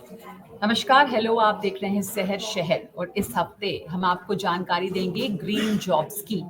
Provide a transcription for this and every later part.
नमस्कार, हेलो, आप देख रहे हैं सहर शहर और इस हफ्ते हम आपको जानकारी देंगे ग्रीन जॉब्स की।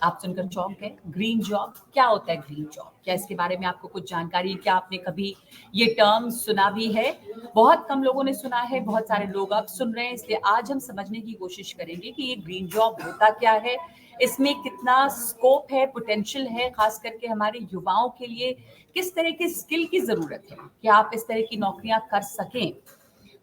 आप सुनकर चौंक गए? ग्रीन जॉब क्या होता है? ग्रीन जॉब क्या, इसके बारे में आपको कुछ जानकारी है? क्या आपने कभी ये टर्म सुना भी है? बहुत कम लोगों ने सुना है, बहुत सारे लोग अब सुन रहे हैं, इसलिए आज हम समझने की कोशिश करेंगे कि ये ग्रीन जॉब होता क्या है, इसमें कितना स्कोप है, पोटेंशियल है, खास करके हमारे युवाओं के लिए किस तरह के स्किल की जरूरत है कि आप इस तरह की नौकरियां कर सकें।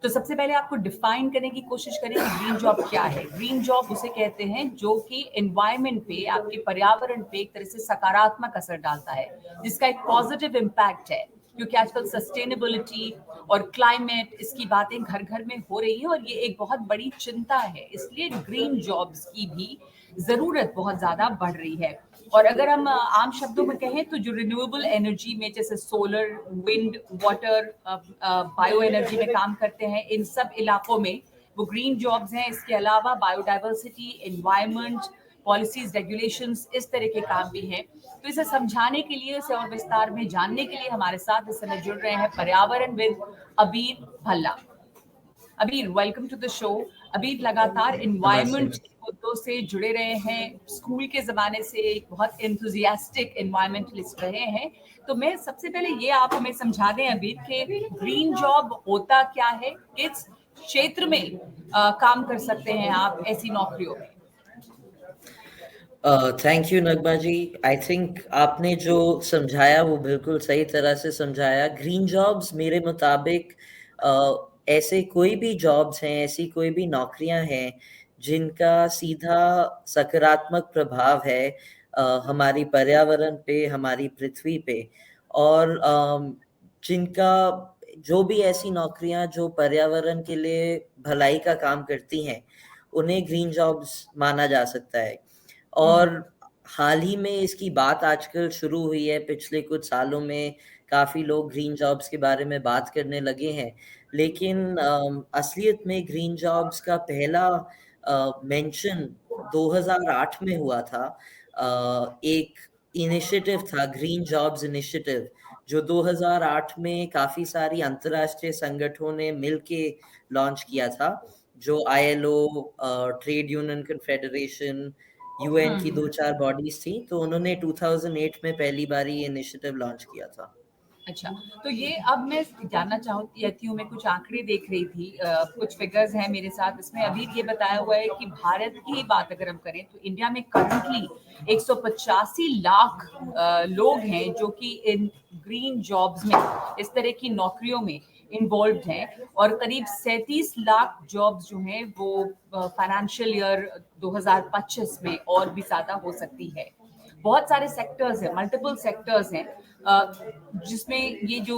तो सबसे पहले आपको डिफाइन करने की कोशिश करें कि ग्रीन जॉब क्या है। ग्रीन जॉब उसे कहते हैं जो कि एनवायरनमेंट पे, आपके पर्यावरण पे एक तरह से सकारात्मक असर डालता है, जिसका एक पॉजिटिव इम्पैक्ट है, क्योंकि आजकल सस्टेनेबिलिटी और क्लाइमेट, इसकी बातें घर घर में हो रही है और ये एक बहुत बड़ी चिंता है, इसलिए ग्रीन जॉब्स की भी जरूरत बहुत ज्यादा बढ़ रही है। और अगर हम आम शब्दों में कहें तो जो रिन्यूएबल एनर्जी में, जैसे solar, wind, water, bio energy में काम करते हैं, इन सब इलाकों में वो ग्रीन जॉब्स हैं। इसके अलावा बायोडाइवर्सिटी, एनवायरनमेंट, पॉलिसीज, रेगुलेशंस, इस तरह के काम भी हैं। तो इसे समझाने के लिए, इसे और विस्तार में जानने के लिए हमारे साथ इस समय जुड़ रहे हैं पर्यावरण विद अबीर भल्ला। अबीर, वेलकम टू द शो। अबीर लगातार नमस्ते। एनवायरनमेंट के मुद्दों से जुड़े रहे हैं, स्कूल के जमाने से एक बहुत एंथुजियास्टिक एनवायरमेंटलिस्ट रहे हैं। तो मैं सबसे पहले ये आप हमें समझा दें अबीर कि ग्रीन जॉब होता क्या है, किस क्षेत्र में काम कर सकते हैं आप ऐसी नौकरियों में। Thank you Nagma ji. I think आपने जो समझाया वो बिल्कुल सही तरह से समझाया। ग्रीन जॉब्स मेरे मुताबिक ऐसे कोई भी जॉब्स हैं, ऐसी कोई भी नौकरियां हैं जिनका सीधा सकारात्मक प्रभाव है हमारी पर्यावरण पे, हमारी पृथ्वी पे। और जिनका जो भी ऐसी नौकरियां जो पर्यावरण के लिए भलाई का काम करती हैं, उन्हें ग्रीन जॉब्स माना जा सकता है। और हाल ही में इसकी बात आजकल शुरू हुई है, पिछले कुछ सालों में काफ़ी लोग ग्रीन जॉब्स के बारे में बात करने लगे हैं। लेकिन असलियत में ग्रीन जॉब्स का पहला मेंशन 2008 में हुआ था। एक इनिशिएटिव था, ग्रीन जॉब्स इनिशिएटिव, जो 2008 में काफ़ी सारी अंतर्राष्ट्रीय संगठनों ने मिलके लॉन्च किया था, जो ILO, trade union confederation, UN की 2-4 बॉडीज़ थी, तो उन्होंने 2008 में पहली बार ये इनिशिएटिव लॉन्च किया था। अच्छा, तो ये अब मैं जानना चाहती हूँ, मैं कुछ आंकड़े देख रही थी, कुछ फिगर्स हैं मेरे साथ, इसमें अभी ये बताया हुआ है कि भारत की बात अगर हम करें तो इंडिया में करंटली 185 लाख लोग हैं जो कि इन ग्रीन जॉब्स में, इस तरह की नौकरियों में इन्वॉल्व हैं, और करीब 37 लाख जॉब्स जो हैं वो फाइनेंशियल ईयर 2025 में और भी ज्यादा हो सकती है। बहुत सारे सेक्टर्स हैं, मल्टीपल सेक्टर्स हैं जिसमें ये जो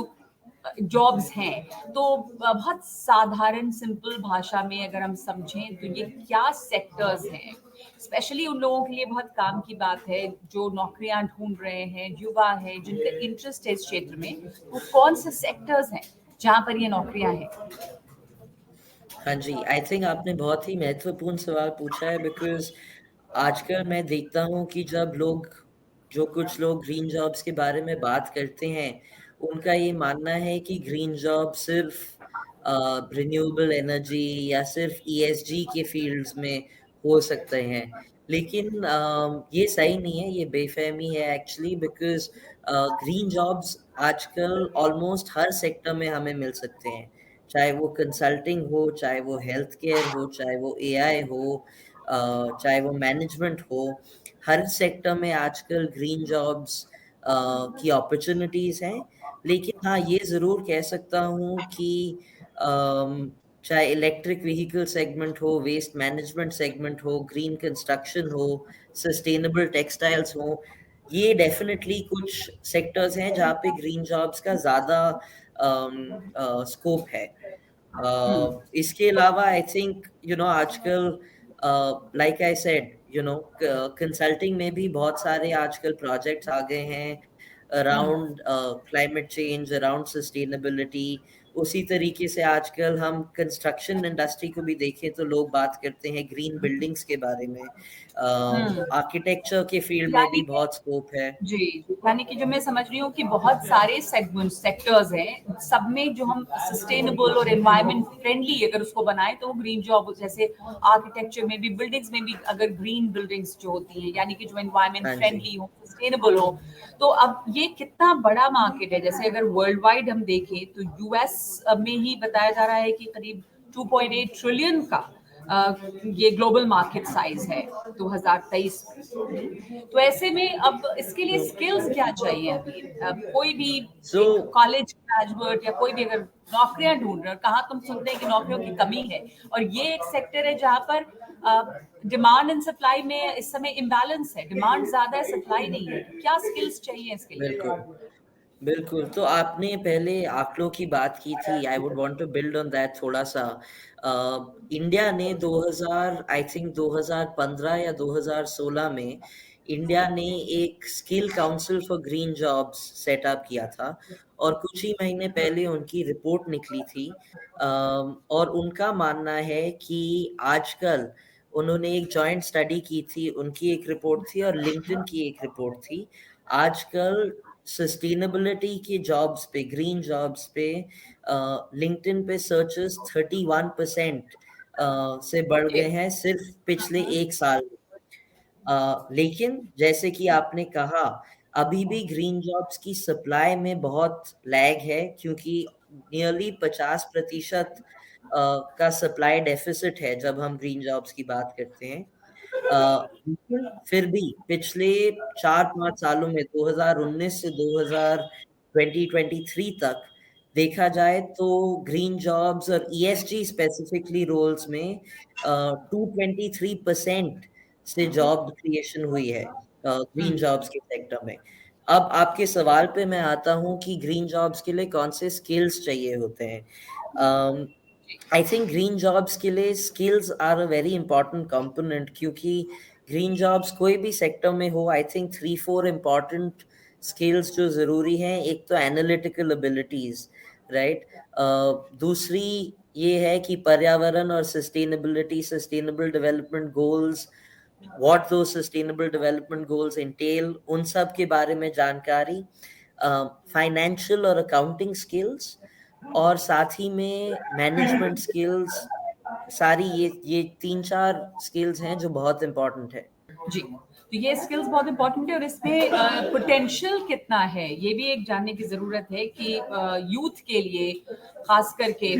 जॉब्स हैं। तो बहुत साधारण सिंपल भाषा में अगर हम समझें तो ये क्या सेक्टर्स हैं, स्पेशली उन लोगों के लिए बहुत काम की बात है जो नौकरियां ढूंढ रहे हैं, युवा है जिनका इंटरेस्ट है इस क्षेत्र में, वो कौन से सेक्टर्स हैं जहां पर ये नौकरियां हैं। हाँ जी, आई थिंक आपने बहुत ही महत्वपूर्ण सवाल पूछा है, बिकॉज़ आजकल मैं देखता हूँ कि जब लोग जो कुछ लोग ग्रीन जॉब्स के बारे में बात करते हैं, उनका ये मानना है कि ग्रीन जॉब सिर्फ़ रिन्यूएबल एनर्जी या सिर्फ़ ईएसजी के फ़ील्ड्स में हो सकते हैं। लेकिन ये सही नहीं है, ये बेफ़हमी है एक्चुअली, बिकॉज़ ग्रीन जॉब्स आजकल ऑलमोस्ट हर सेक्टर में हमें मिल सकते हैं। चाहे वो कंसल्टिंग हो, चाहे वो हेल्थ केयर हो, चाहे वो एआई हो, चाहे वो मैनेजमेंट हो, हर सेक्टर में आजकल ग्रीन जॉब्स की अपॉर्च्युनिटीज़ हैं। लेकिन हाँ, ये ज़रूर कह सकता हूँ कि चाहे इलेक्ट्रिक व्हीकल सेगमेंट हो, वेस्ट मैनेजमेंट सेगमेंट हो, ग्रीन कंस्ट्रक्शन हो, सस्टेनेबल टेक्सटाइल्स हो, ये डेफ़िनेटली कुछ सेक्टर्स हैं जहाँ पे ग्रीन जॉब्स का ज़्यादा स्कोप है। इसके अलावा आई थिंक आजकल लाइक आई सेड, कंसल्टिंग में भी बहुत सारे आजकल प्रोजेक्ट्स आ गए हैं around climate change, around sustainability, उसी तरीके से आजकल हम कंस्ट्रक्शन इंडस्ट्री को भी देखें तो लोग बात करते हैं ग्रीन बिल्डिंग्स के बारे में। हम्म। आर्किटेक्चर के फील्ड में यानी भी बहुत स्कोप है। जी, यानी कि जो मैं समझ रही हूँ कि बहुत सारे सेगमेंट सेक्टर्स हैं, सब में जो हम सस्टेनेबल और एनवायरनमेंट फ्रेंडली अगर उसको बनाएं तो वो ग्रीन जॉब, जैसे आर्किटेक्चर में भी, बिल्डिंग्स में भी अगर ग्रीन बिल्डिंग्स जो होती हैं, यानी कि जो एनवायरनमेंट हाँ जी। फ्रेंडली हो, सस्टेनेबल हो, तो अब ये कितना बड़ा मार्केट है। जैसे अगर वर्ल्ड वाइड हम देखें तो यूएस में ही बताया जा रहा है कि करीब 2.8 ट्रिलियन का ये ग्लोबल मार्केट साइज है 2023 में। तो ऐसे में अब इसके लिए स्किल्स क्या चाहिए अभी? अब कोई भी सो एक कॉलेज ग्रेजुएट या कोई भी अगर नौकरियां ढूंढ रहे हैं, कहाँ तुम सुनते हैं कि नौकरियों की कमी है, और ये एक सेक्टर है जहां पर डिमांड एंड सप्लाई में इस समय इम्बैलेंस है, डिमांड ज्यादा है, सप्लाई नहीं है, क्या स्किल्स चाहिए इसके लिए? बिल्कुल, बिल्कुल। तो आपने पहले आंकड़ों की बात की थी, I would want to build on that थोड़ा-सा। इंडिया ने 2000 आई थिंक 2015 या 2016 में इंडिया ने एक skill council for green jobs setup किया था और कुछ ही महीने पहले उनकी रिपोर्ट निकली थी। और उनका मानना है कि आजकल उन्होंने एक जॉइंट स्टडी की थी, उनकी एक रिपोर्ट थी और लिंक्डइन की एक रिपोर्ट थी। आजकल सस्टेनेबिलिटी के जॉब्स पे, ग्रीन जॉब्स पे लिंक्डइन पे सर्चेस 31% से बढ़ ओके। गए हैं सिर्फ पिछले 1 साल में। लेकिन जैसे कि आपने कहा, अभी भी ग्रीन जॉब्स की सप्लाई में बहुत लैग है क्योंकि नियरली 50% का सप्लाई डेफिसिट है जब हम ग्रीन जॉब्स की बात करते हैं। लेकिन फिर भी पिछले 4-5 सालों में 2019 से 2023 तक देखा जाए तो ग्रीन जॉब्स और ईएसजी स्पेसिफिकली रोल्स में 223% से जॉब क्रिएशन हुई है ग्रीन हम्म। जॉब्स के सेक्टर में। अब आपके सवाल पे मैं आता हूँ कि ग्रीन जॉब्स के लिए कौन से स्किल्स चाहिए होते हैं। आई थिंक ग्रीन जॉब्स के लिए skills are a very important component क्योंकि ग्रीन जॉब्स कोई भी सेक्टर में हो, आई थिंक 3-4 इम्पॉर्टेंट स्किल्स जो ज़रूरी हैं। एक तो एनालिटिकल एबिलिटीज़, राइट? दूसरी ये है कि पर्यावरण और sustainability, sustainable development goals, what दो सस्टेनेबल डेवलपमेंट गोल्स इंटेल, उन सब के बारे में जानकारी, फाइनेंशियल और अकाउंटिंग स्किल्स और साथ ही में मैनेजमेंट स्किल्स। सारी ये 3-4 स्किल्स हैं जो बहुत इम्पोर्टेंट है। जी, तो ये स्किल्स बहुत इंपॉर्टेंट है और इसमें पोटेंशियल कितना है ये भी एक जानने की जरूरत है कि यूथ के लिए, खास करके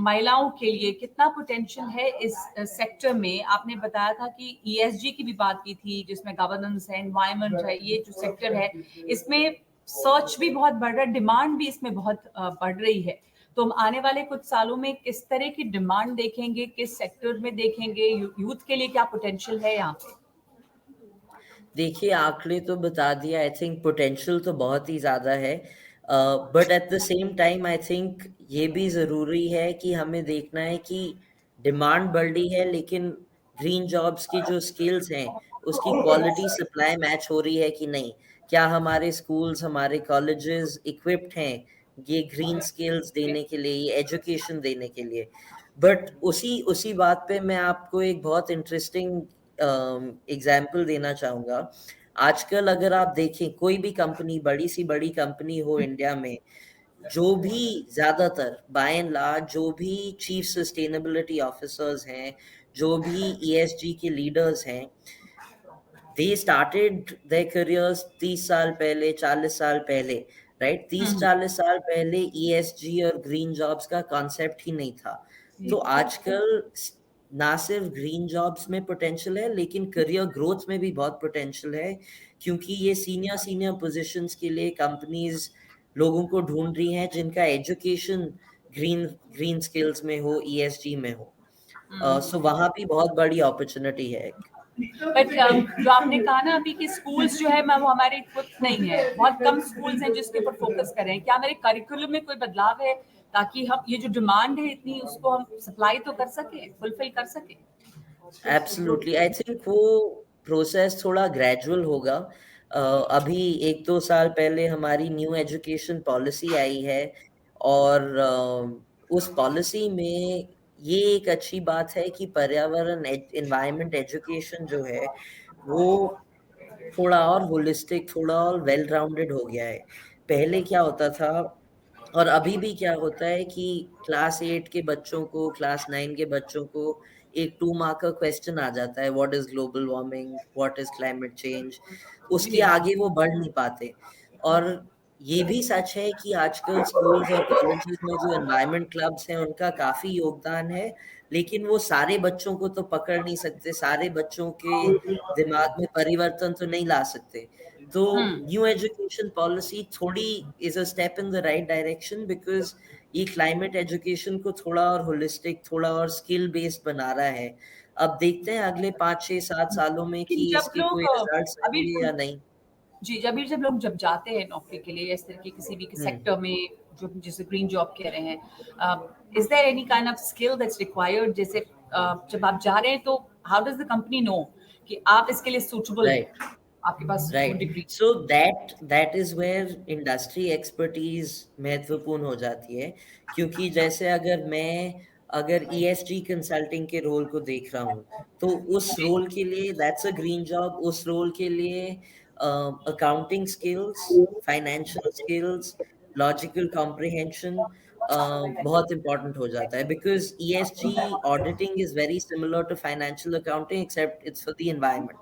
महिलाओं के लिए कितना पोटेंशियल है इस सेक्टर में। आपने बताया था कि ईएसजी की भी बात की थी, जिसमें गवर्नेंस है, एनवायरनमेंट है, ये जो सेक्टर है इसमें सर्च भी बहुत बढ़ रहा है, डिमांड भी इसमें बहुत बढ़ रही है। तो हम आने वाले कुछ सालों में किस तरह की डिमांड देखेंगे, किस सेक्टर में देखेंगे, यूथ के लिए क्या पोटेंशियल है यहाँ पे? देखिए, आंकड़े तो बता दिया, आई थिंक पोटेंशियल तो बहुत ही ज़्यादा है। But at the same time I think ये भी ज़रूरी है कि हमें देखना है कि डिमांड बढ़ रही है, लेकिन ग्रीन जॉब्स की जो स्किल्स हैं, उसकी क्वालिटी सप्लाई मैच हो रही है कि नहीं? क्या हमारे स्कूल्स, हमारे कॉलेजेस इक्विप्ड हैं ये ग्रीन स्किल्स देने के लिए, ये एजुकेशन देने के लिए? बट उसी उसी बात पे मैं आपको एक बहुत इंटरेस्टिंग एग्जाम्पल देना चाहूँगा। आजकल अगर आप देखें कोई भी कंपनी, बड़ी से बड़ी कंपनी हो इंडिया में, जो भी ज़्यादातर बाय एंड लार्ज जो भी चीफ सस्टेनेबिलिटी ऑफिसर्स हैं, जो भी ईएसजी के लीडर्स हैं, दे स्टार्टेड देयर करियर्स 30 साल पहले, 40 साल पहले, राइट? 30-40 साल पहले ईएसजी और ग्रीन जॉब्स का कॉन्सेप्ट ही नहीं था। तो आजकल ना सिर्फ ग्रीन जॉब्स में पोटेंशियल है, लेकिन करियर ग्रोथ में भी बहुत पोटेंशियल है क्योंकि ये सीनियर सीनियर पोजीशंस के लिए कंपनीज लोगों को ढूंढ रही हैं जिनका एजुकेशन ग्रीन ग्रीन स्किल्स में हो, ईएसजी में हो। सो वहाँ भी बहुत बड़ी अपॉर्चुनिटी है। बट जो आपने कहा ना अभी कि स्कूल्स जो है मैम वो हमारे खुद नहीं है, बहुत कम स्कूल्स हैं जिसके ऊपर फोकस कर रहे हैं। क्या हमारे करिकुलम में कोई बदलाव है ताकि हम ये जो डिमांड है इतनी, उसको हम सप्लाई तो कर सके, फुलफिल कर सके? एब्सोल्युटली, आई थिंक वो प्रोसेस थोड़ा ग्रेजुअल होगा। अभी 1-2 साल पहले हमारी न्यू एजुकेशन पॉलिसी आई है और उस पॉलिसी में ये एक अच्छी बात है कि पर्यावरण एनवायरनमेंट एजुकेशन जो है वो थोड़ा और होलिस्टिक, थोड़ा और वेल राउंडेड हो गया है। पहले क्या होता था और अभी भी क्या होता है कि क्लास 8 के बच्चों को, क्लास 9 के बच्चों को एक 2 मार्क का क्वेश्चन आ जाता है, what is global warming, what is climate change, उसके जी आगे वो बढ़ नहीं पाते। और ये भी सच है कि आजकल स्कूल्स और कॉलेजेस में जो एनवायरनमेंट क्लब्स हैं, उनका काफ़ी योगदान है, लेकिन वो सारे बच्चों को तो पकड़ नहीं सकते, सारे बच्चों के दिमाग में परिवर्तन तो नहीं ला सकते। तो हम्म न्यू एजुकेशन पॉलिसी थोड़ी is a step in the right direction because ये क्लाइमेट एजुकेशन को थोड़ा और होलिस्टिक, थोड़ा और स्किल बेस्ड बना रहा है। अब देखते हैं अगले 5, 6, 7 सालों में लेकिन कि जब इसके लोग कोई रिजल्ट्स अभी आएँगे या नहीं। जी, जब लोग जब जाते हैं नौकरी के लिए इस तरह के किसी भी हुँ, सेक्टर में जो जिसे ग्रीन जॉब कह रहे हैं, is there any kind of skill that's required? जैसे जब आप जा रहे हैं तो how does the company know कि आप इसके लिए सूटेबल हैं, राइट। आपके पास वो right degree? So that is where industry expertise महत्वपूर्ण हो जाती है क्योंकि जैसे अगर ईएसजी कंसल्टिंग के रोल को देख रहा हूँ तो उस जी रोल के लिए दैट्स अ ग्रीन जॉब उस रोल के लिए accounting skills financial skills logical comprehension बहुत इंपॉर्टेंट हो जाता है because ESG auditing is very similar to financial accounting except it's for the environment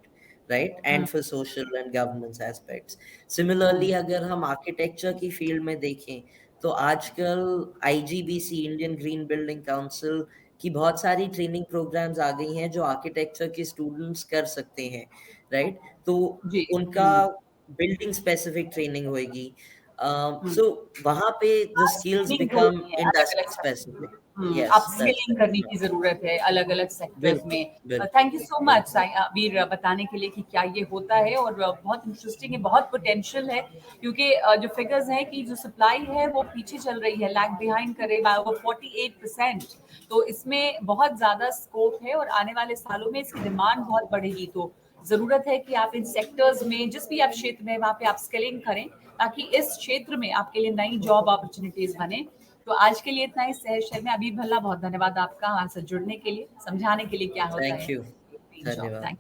right hmm and for social and governance aspects similarly hmm अगर हम architecture की field में देखें तो आजकल IGBC Indian Green Building Council की बहुत सारी ट्रेनिंग प्रोग्राम्स आ गई हैं जो आर्किटेक्चर के स्टूडेंट्स कर सकते हैं राइट तो जी उनका बिल्डिंग स्पेसिफिक ट्रेनिंग होएगी हम्म सो वहां पे द स्किल्स स्किलिंग जो बिकम होती है अलग-अलग इंडस्ट्री सेक्टर में, स्पेसिफिक यस दैट्स अपस्किलिंग करने की ज़रूरत है अलग-अलग सेक्टर्स बिल्कुल में। थैंक यू बिल्कुल सो मच बिल्कुल वीर बताने के लिए कि क्या ये होता है और बहुत इंटरेस्टिंग है, बहुत पोटेंशियल है क्योंकि जो फिगर्स हैं कि जो सप्लाई है वो पीछे चल रही है, लैग बिहाइंड कर रही है बाय ओवर 48%। तो इसमें बहुत ज़्यादा स्कोप है और आने वाले सालों में इसकी डिमांड बहुत बढ़ेगी। तो ज़रूरत है कि आप इन सेक्टर्स में जिस भी आप क्षेत्र में वहाँ पे आप स्किलिंग करें ताकि इस क्षेत्र में आपके लिए नई जॉब अपॉर्चुनिटीज बने। तो आज के लिए इतना ही शहर शहर में। अभी भल्ला बहुत धन्यवाद आपका हमारे साथ जुड़ने के लिए, समझाने के लिए क्या होता थैंक है यू ग्रीन जॉब। धन्यवाद थैंक